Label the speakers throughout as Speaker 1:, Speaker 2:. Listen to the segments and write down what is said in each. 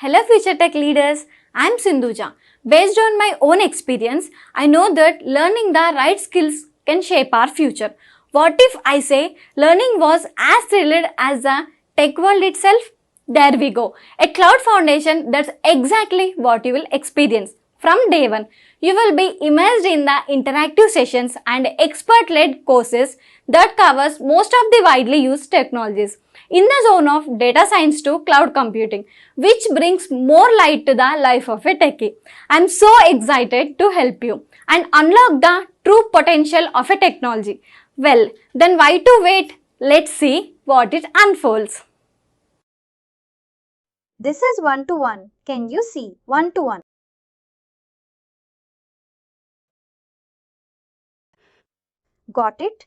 Speaker 1: Hello future tech leaders, I am Sindhuja. Based on my own experience, I know that learning the right skills can shape our future. What if I say learning was as thrilled as the tech world itself? There we go. A cloud foundation, that's exactly what you will experience. From day one, you will be immersed in the interactive sessions and expert-led courses that covers most of the widely used technologies in the zone of data science to cloud computing, which brings more light to the life of a techie. I'm so excited to help you and unlock the true potential of a technology. Well, then why to wait? Let's see what it unfolds.
Speaker 2: This is one-to-one. Can you see? One-to-one. Got it?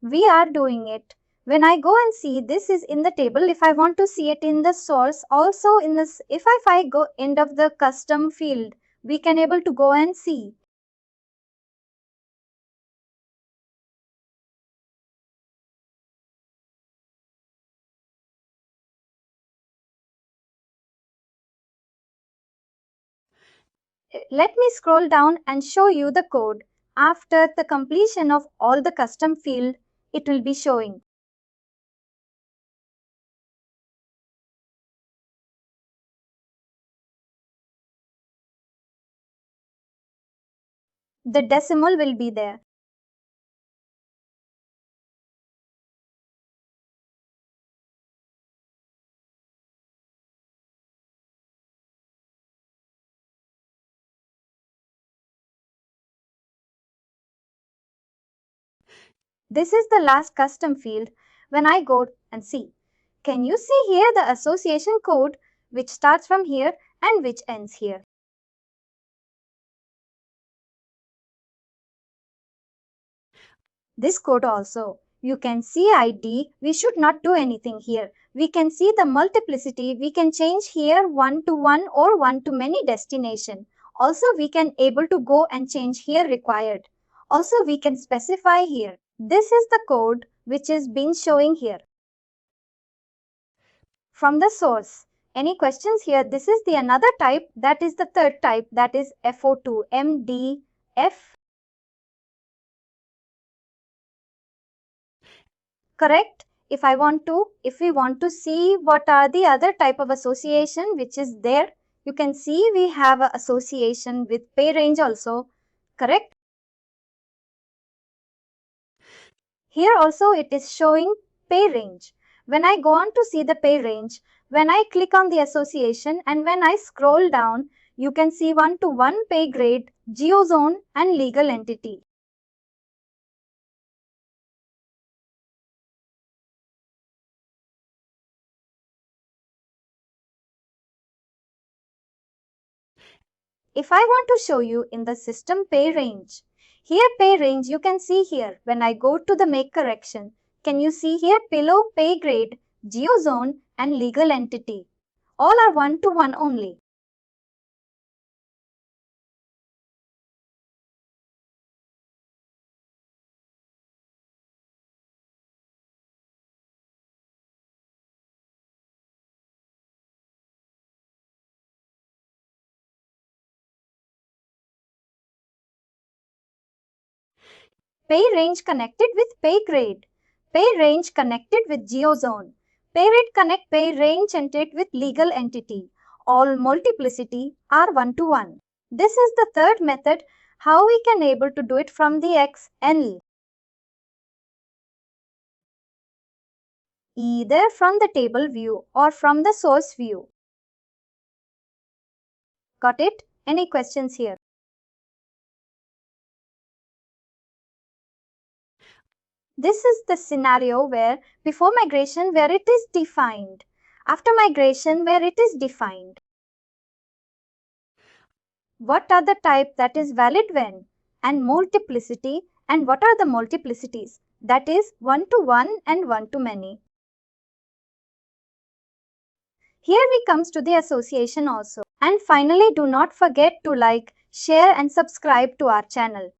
Speaker 2: We are doing it. When I go and see, this is in the table. If I want to see it in the source, also in this, if I go end of the custom field, we can able to go and see. Let me scroll down and show you the code. After the completion of all the custom field, it will be showing. The decimal will be there. This is the last custom field. When I go and see, can you see here the association code which starts from here and which ends here? This code also, you can see ID, we should not do anything here. We can see the multiplicity, we can change here one to one or one to many destination. Also we can able to go and change here required. Also we can specify here. This is the code which is been showing here. From the source. Any questions here? This is the another type, that is the third type, that is FO2, MDF. Correct? If we want to see what are the other type of association which is there, you can see we have an association with pay range also. Correct? Here also it is showing pay range. When I go on to see the pay range, when I click on the association and when I scroll down, you can see one-to-one pay grade, geozone and legal entity. If I want to show you in the system pay range, here pay range you can see here when I go to the make correction. Can you see here below pay grade, geozone and legal entity. All are one-to-one only. Pay range connected with pay grade. Pay range connected with geozone. Pay rate connect pay range entered with legal entity. All multiplicity are one-to-one. This is the third method how we can able to do it from the XL. Either from the table view or from the source view. Got it? Any questions here? This is the scenario where before migration where it is defined. After migration where it is defined. What are the type that is valid when? And multiplicity. And what are the multiplicities? That is one-to-one and one-to-many. Here we comes to the association also. And finally, do not forget to like, share and subscribe to our channel.